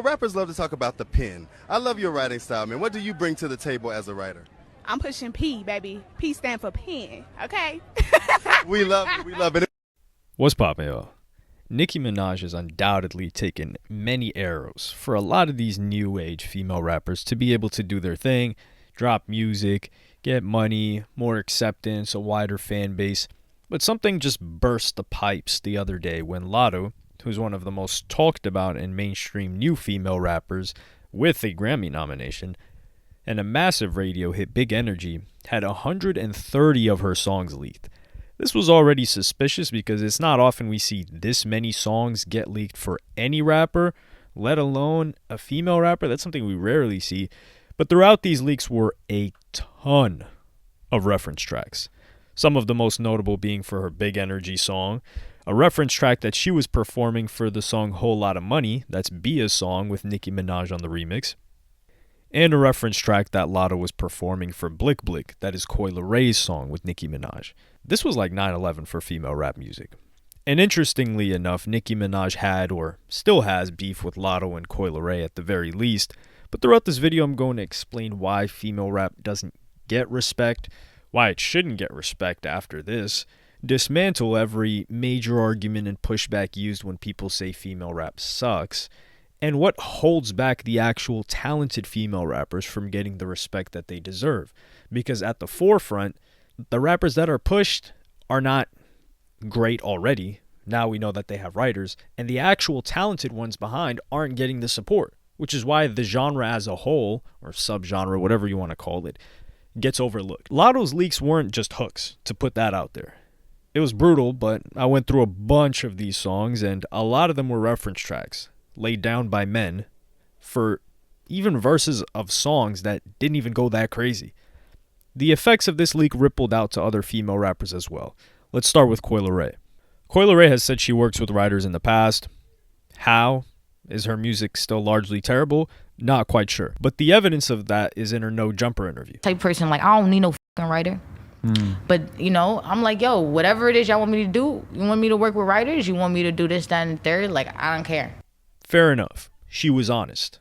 Rappers love to talk about the pen. I love your writing style, man. What do you bring to the table as a writer? I'm pushing P, baby. P stand for pen, okay? We love it. We love it. What's poppin', y'all? Nicki Minaj has undoubtedly taken many arrows for a lot of these new age female rappers to be able to do their thing, drop music, get money, more acceptance, a wider fan base. But something just burst the pipes the other day when Lotto, who's one of the most talked about and mainstream new female rappers with a Grammy nomination, and a massive radio hit Big Energy, had 130 of her songs leaked. This was already suspicious because it's not often we see this many songs get leaked for any rapper, let alone a female rapper. That's something we rarely see. But throughout these leaks were a ton of reference tracks. Some of the most notable being for her Big Energy song, a reference track that she was performing for the song Whole Lotta Money, that's Bia's song with Nicki Minaj on the remix, and a reference track that Lotto was performing for Blick Blick, that is Coi Leray's song with Nicki Minaj. This was like 9/11 for female rap music. And interestingly enough, Nicki Minaj had, or still has, beef with Lotto and Coi Leray at the very least. But throughout this video, I'm going to explain why female rap doesn't get respect, why it shouldn't get respect after this, dismantle every major argument and pushback used when people say female rap sucks, and what holds back the actual talented female rappers from getting the respect that they deserve. Because at the forefront, the rappers that are pushed are not great already. Now we know that they have writers, and the actual talented ones behind aren't getting the support, which is why the genre as a whole, or subgenre, whatever you want to call it, gets overlooked. Lotto's leaks weren't just hooks, to put that out there. It was brutal, but I went through a bunch of these songs, and a lot of them were reference tracks laid down by men for even verses of songs that didn't even go that crazy. The effects of this leak rippled out to other female rappers as well. Let's start with Coi Leray. Coi Leray has said she works with writers in the past. How? Is her music still largely terrible? Not quite sure. But the evidence of that is in her No Jumper interview. Type person, like, I don't need no fucking writer. But, you know, I'm like, yo, whatever it is y'all want me to do, you want me to work with writers? You want me to do this, that, and the third? Like, I don't care. Fair enough. She was honest.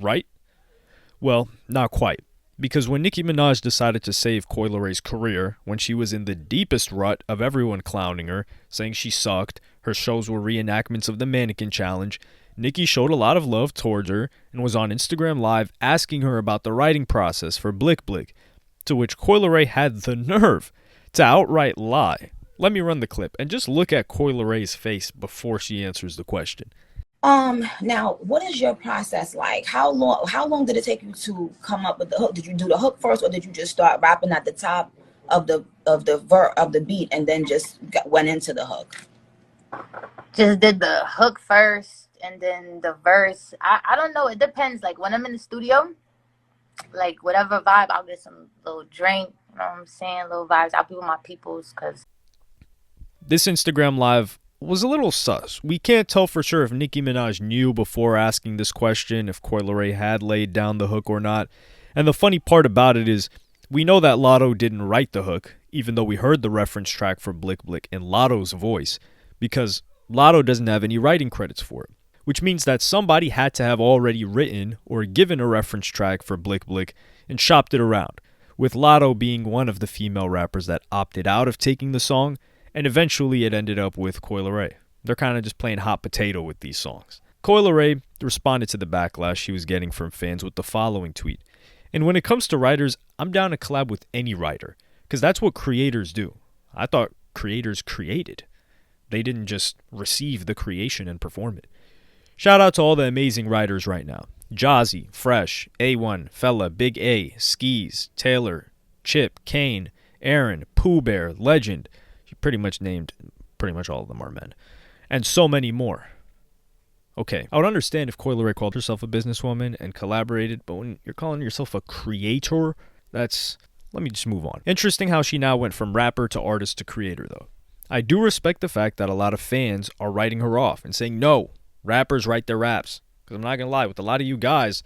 Right? Well, not quite. Because when Nicki Minaj decided to save Coi Leray's career, when she was in the deepest rut of everyone clowning her, saying she sucked, her shows were reenactments of the Mannequin Challenge, Nicki showed a lot of love towards her and was on Instagram Live asking her about the writing process for Blick Blick, to which Coi Leray had the nerve to outright lie. Let me run the clip and just look at Coi Leray's face before she answers the question. Now, what is your process like? How long did it take you to come up with the hook? Did you do the hook first, or did you just start rapping at the top of the beat and then just went into the hook? Just did the hook first and then the verse. I don't know. It depends. Like, when I'm in the studio, like, whatever vibe, I'll get some little drink, you know what I'm saying? Little vibes. I'll be with my peoples, because This Instagram Live was a little sus. We can't tell for sure if Nicki Minaj knew before asking this question, if Coi Leray had laid down the hook or not. And the funny part about it is, we know that Lotto didn't write the hook, even though we heard the reference track for Blick Blick in Lotto's voice, because Lotto doesn't have any writing credits for it. Which means that somebody had to have already written or given a reference track for Blick Blick and shopped it around, with Lotto being one of the female rappers that opted out of taking the song, and eventually it ended up with Coi Leray. They're kind of just playing hot potato with these songs. Coi Leray responded to the backlash she was getting from fans with the following tweet. And when it comes to writers, I'm down to collab with any writer, because that's what creators do. I thought creators created. They didn't just receive the creation and perform it. Shout out to all the amazing writers right now. Jazzy, Fresh, A1, Fella, Big A, Skis, Taylor, Chip, Kane, Aaron, Pooh Bear, Legend. She pretty much named all of them are men. And so many more. Okay, I would understand if Coi Leray called herself a businesswoman and collaborated, but when you're calling yourself a creator, let me just move on. Interesting how she now went from rapper to artist to creator, though. I do respect the fact that a lot of fans are writing her off and saying, no, rappers write their raps. Because I'm not going to lie, with a lot of you guys,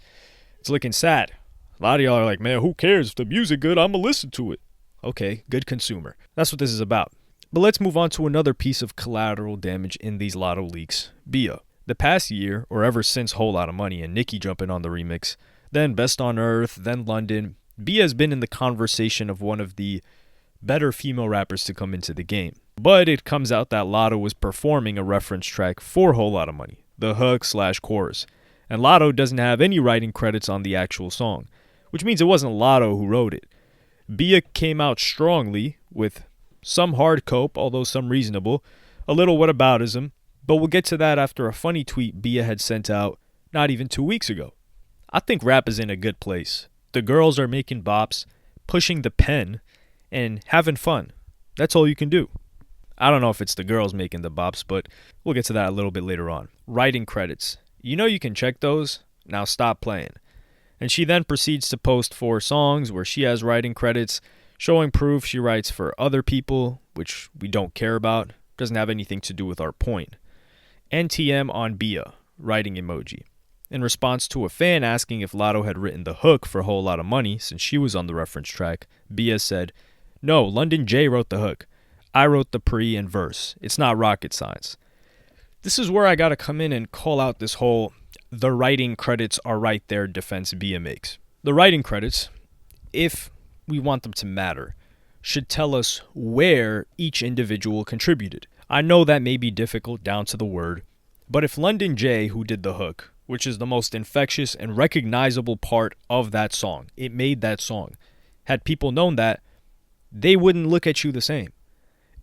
it's looking sad. A lot of y'all are like, man, who cares? If the music good, I'm going to listen to it. Okay, good consumer. That's what this is about. But let's move on to another piece of collateral damage in these Lotto leaks, Bia. The past year, or ever since Whole Lotta Money and Nicki jumping on the remix, then Best on Earth, then London, Bia has been in the conversation of one of the better female rappers to come into the game. But it comes out that Lotto was performing a reference track for Whole Lotta Money, the hook/chorus, and Lotto doesn't have any writing credits on the actual song, which means it wasn't Lotto who wrote it. Bia came out strongly with some hard cope, although some reasonable, a little whataboutism, but we'll get to that after a funny tweet Bia had sent out not even 2 weeks ago. I think rap is in a good place. The girls are making bops, pushing the pen, and having fun. That's all you can do. I don't know if it's the girls making the bops, but we'll get to that a little bit later on. Writing credits. You know you can check those. Now stop playing. And she then proceeds to post 4 songs where she has writing credits, showing proof she writes for other people, which we don't care about. Doesn't have anything to do with our point. NTM on Bia, writing emoji. In response to a fan asking if Lotto had written the hook for Whole Lotta Money since she was on the reference track, Bia said, "No, London J wrote the hook. I wrote the pre and verse. It's not rocket science." This is where I gotta come in and call out this whole "the writing credits are right there" defense Bia makes. The writing credits, if we want them to matter, should tell us where each individual contributed. I know that may be difficult down to the word, but if London J, who did the hook, which is the most infectious and recognizable part of that song, it made that song, had people known that, they wouldn't look at you the same.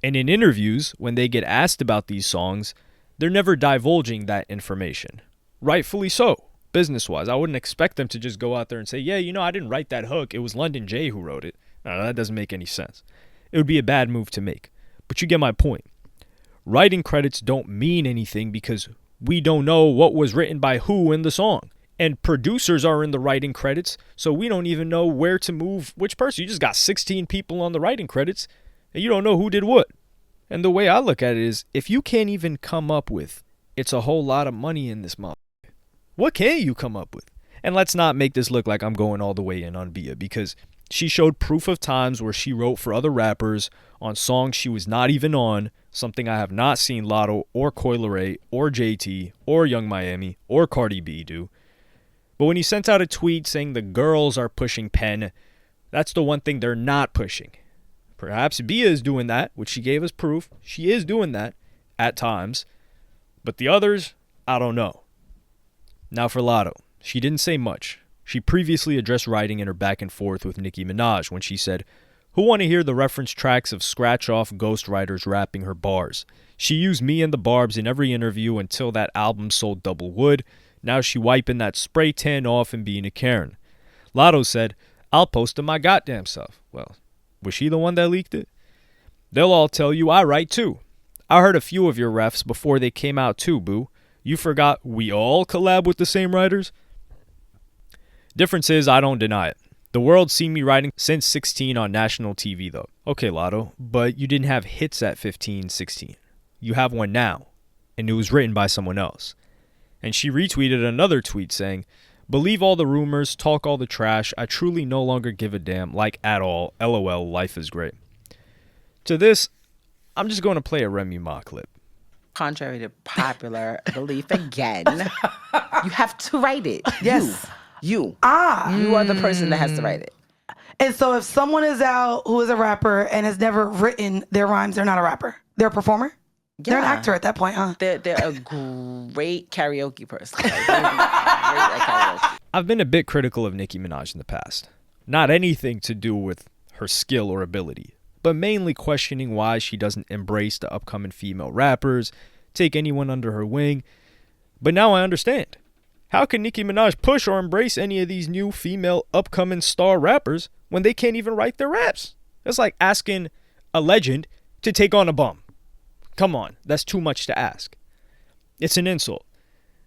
And in interviews, when they get asked about these songs, they're never divulging that information. Rightfully so, business-wise. I wouldn't expect them to just go out there and say, yeah, I didn't write that hook. It was London J who wrote it. No, that doesn't make any sense. It would be a bad move to make. But you get my point. Writing credits don't mean anything because we don't know what was written by who in the song. And producers are in the writing credits, so we don't even know where to move which person. You just got 16 people on the writing credits, and you don't know who did what. And the way I look at it is, if you can't even come up with, it's a whole lot of money in this month, what can you come up with? And let's not make this look like I'm going all the way in on Bia, because she showed proof of times where she wrote for other rappers on songs she was not even on, something I have not seen Lotto or Coi Leray or JT or Young Miami or Cardi B do. But when he sent out a tweet saying the girls are pushing pen, that's the one thing they're not pushing. Perhaps Bia is doing that, which she gave us proof. She is doing that at times. But the others, I don't know. Now for Lotto, she didn't say much. She previously addressed writing in her back and forth with Nicki Minaj when she said, "Who want to hear the reference tracks of scratch-off ghostwriters rapping her bars? She used me and the Barbs in every interview until that album sold double wood. Now she wiping that spray tan off and being a Karen." Lotto said, "I'll post it my goddamn self." Well, was she the one that leaked it? They'll all tell you I write too. I heard a few of your refs before they came out too, boo. You forgot we all collab with the same writers? Difference is I don't deny it. The world's seen me writing since 16 on national TV though. Okay, Lotto, but you didn't have hits at 15, 16. You have one now, and it was written by someone else. And she retweeted another tweet saying, "Believe all the rumors, talk all the trash. I truly no longer give a damn, like at all. LOL, life is great." To this, I'm just going to play a Remy Ma clip. Contrary to popular belief again, you have to write it. Yes. You are the person that has to write it. And so if someone is out who is a rapper and has never written their rhymes, they're not a rapper. They're a performer? Yeah. They're an actor at that point, huh? They're a great karaoke person. Like, they're great at karaoke. I've been a bit critical of Nicki Minaj in the past. Not anything to do with her skill or ability, but mainly questioning why she doesn't embrace the upcoming female rappers, take anyone under her wing. But now I understand. How can Nicki Minaj push or embrace any of these new female upcoming star rappers when they can't even write their raps? That's like asking a legend to take on a bum. Come on, that's too much to ask. It's an insult.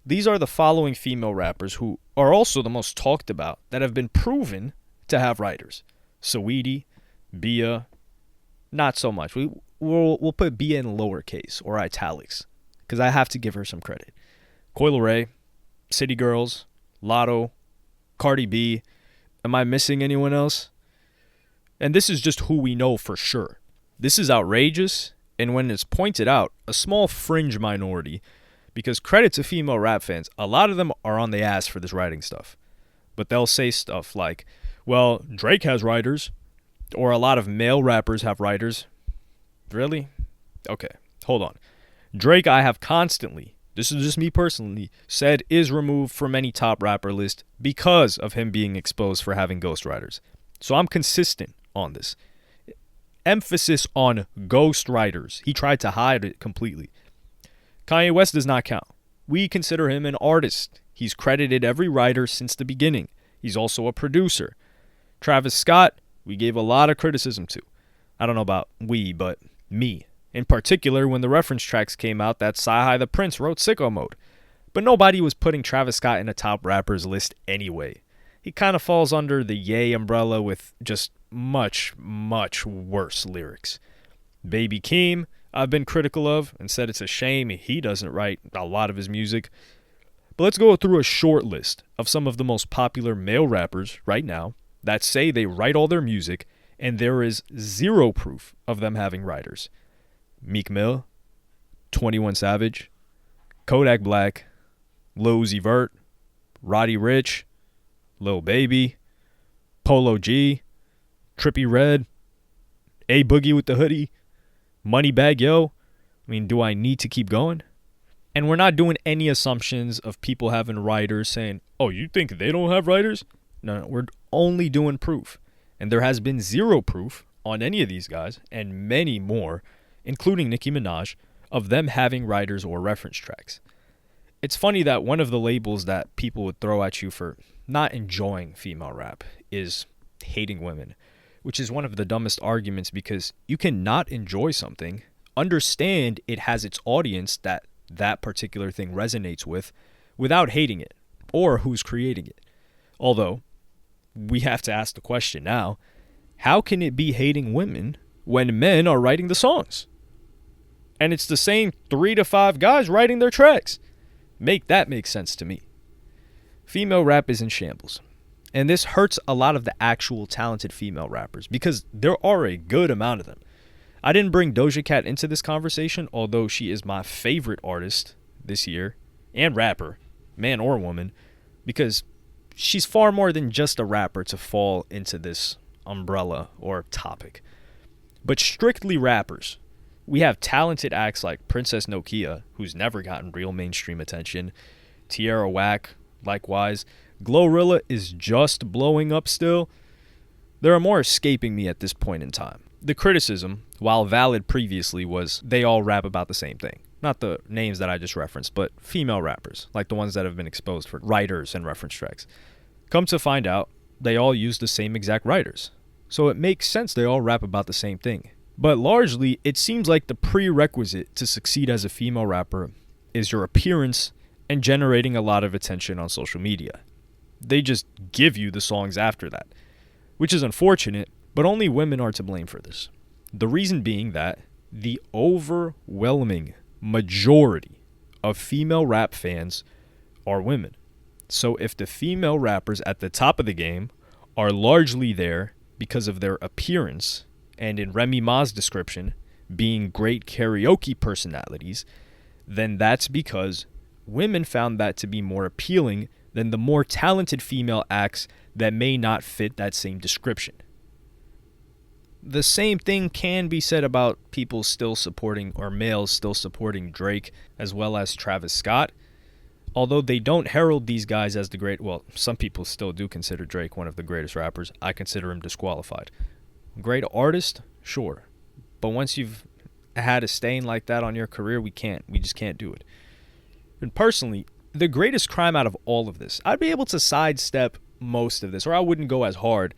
These are the following female rappers who are also the most talked about that have been proven to have writers. Saweetie, Bia, not so much. We'll put Bia in lowercase or italics because I have to give her some credit. Coi Leray, City Girls, Lotto, Cardi B. Am I missing anyone else? And this is just who we know for sure. This is outrageous, and when it's pointed out, a small fringe minority Because credit to female rap fans, a lot of them are on the ass for this writing stuff. But they'll say stuff like, well, Drake has writers, or a lot of male rappers have writers. Really? Okay, hold on. Drake, I have constantly, this is just me personally, said is removed from any top rapper list because of him being exposed for having ghostwriters. So I'm consistent on this. Emphasis on ghostwriters. He tried to hide it completely. Kanye West does not count. We consider him an artist. He's credited every writer since the beginning. He's also a producer. Travis Scott, we gave a lot of criticism to. I don't know about we, but me. In particular, when the reference tracks came out that Sci-Hi the Prince wrote Sicko Mode. But nobody was putting Travis Scott in a top rappers list anyway. He kind of falls under the Ye umbrella with just much, much worse lyrics. Baby Keem, I've been critical of and said it's a shame he doesn't write a lot of his music. But let's go through a short list of some of the most popular male rappers right now that say they write all their music and there is zero proof of them having writers. Meek Mill, 21 Savage, Kodak Black, Lil Uzi Vert, Roddy Ricch, Lil Baby, Polo G, Trippie Redd, A Boogie with the Hoodie, Moneybagg Yo. I mean, do I need to keep going? And we're not doing any assumptions of people having writers saying, oh, you think they don't have writers? No, we're only doing proof. And there has been zero proof on any of these guys and many more, including Nicki Minaj, of them having writers or reference tracks. It's funny that one of the labels that people would throw at you for not enjoying female rap is hating women, which is one of the dumbest arguments because you cannot enjoy something, understand it has its audience that that particular thing resonates with without hating it or who's creating it. Although, we have to ask the question now, how can it be hating women when men are writing the songs? And it's the same 3 to 5 guys writing their tracks. Make that make sense to me. Female rap is in shambles. And this hurts a lot of the actual talented female rappers because there are a good amount of them. I didn't bring Doja Cat into this conversation, although she is my favorite artist this year and rapper, man or woman, because she's far more than just a rapper to fall into this umbrella or topic. But strictly rappers, we have talented acts like Princess Nokia, who's never gotten real mainstream attention, Tierra Whack, likewise. Glorilla is just blowing up still. There are more escaping me at this point in time. The criticism, while valid previously, was they all rap about the same thing. Not the names that I just referenced, but female rappers, like the ones that have been exposed for writers and reference tracks. Come to find out, they all use the same exact writers. So it makes sense they all rap about the same thing. But largely, it seems like the prerequisite to succeed as a female rapper is your appearance and generating a lot of attention on social media. They just give you the songs after that, which is unfortunate, but only women are to blame for this. The reason being that the overwhelming majority of female rap fans are women. So if the female rappers at the top of the game are largely there because of their appearance, and in Remy Ma's description, being great karaoke personalities, then that's because women found that to be more appealing than the more talented female acts that may not fit that same description. The same thing can be said about people still supporting, or males still supporting Drake, as well as Travis Scott. Although they don't herald these guys as the great, well, some people still do consider Drake one of the greatest rappers. I consider him disqualified. Great artist? Sure. But once you've had a stain like that on your career, we just can't do it. And personally, the greatest crime out of all of this, I'd be able to sidestep most of this, or I wouldn't go as hard,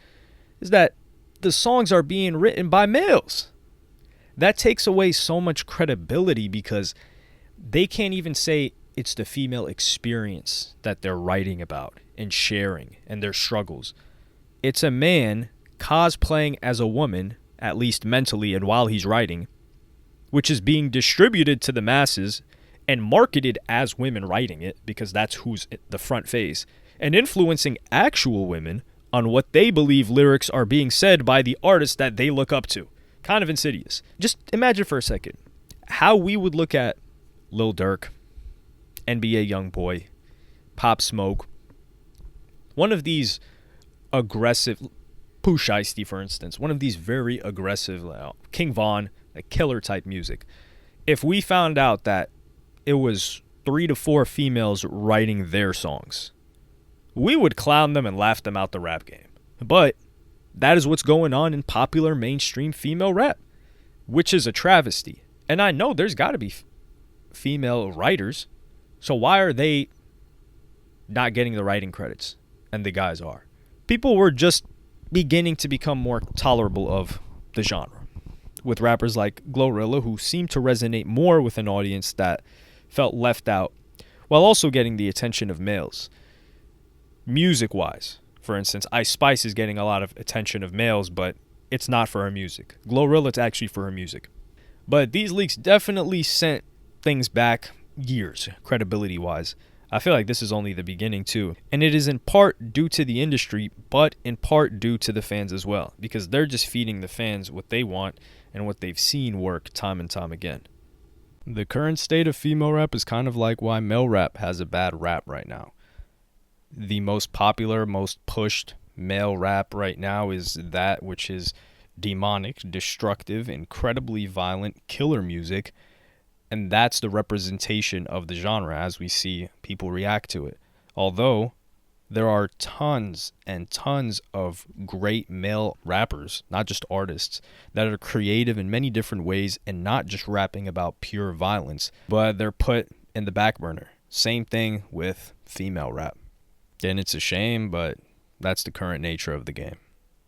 is that the songs are being written by males. That takes away so much credibility because they can't even say it's the female experience that they're writing about and sharing and their struggles. It's a man cosplaying as a woman, at least mentally and while he's writing, which is being distributed to the masses and marketed as women writing it because that's who's the front face, and influencing actual women on what they believe lyrics are being said by the artists that they look up to. Kind of insidious. Just imagine for a second how we would look at Lil Durk, NBA YoungBoy, Pop Smoke. One of these aggressive, Pooh Shiesty, for instance, one of these very aggressive, King Von, like killer type music. If we found out that it was 3 to 4 females writing their songs, we would clown them and laugh them out the rap game. But that is what's going on in popular mainstream female rap, which is a travesty. And I know there's got to be female writers, so why are they not getting the writing credits and the guys are? People were just beginning to become more tolerable of the genre, with rappers like Glorilla, who seemed to resonate more with an audience that felt left out, while also getting the attention of males. Music-wise, for instance, Ice Spice is getting a lot of attention of males, but it's not for her music. Glorilla, it's actually for her music. But these leaks definitely sent things back years, credibility-wise. I feel like this is only the beginning, too. And it is in part due to the industry, but in part due to the fans as well, because they're just feeding the fans what they want and what they've seen work time and time again. The current state of female rap is kind of like why male rap has a bad rap right now. The most popular, most pushed male rap right now is that which is demonic, destructive, incredibly violent, killer music. And that's the representation of the genre as we see people react to it. Although there are tons and tons of great male rappers, not just artists, that are creative in many different ways and not just rapping about pure violence, but they're put in the back burner. Same thing with female rap. And it's a shame, but that's the current nature of the game.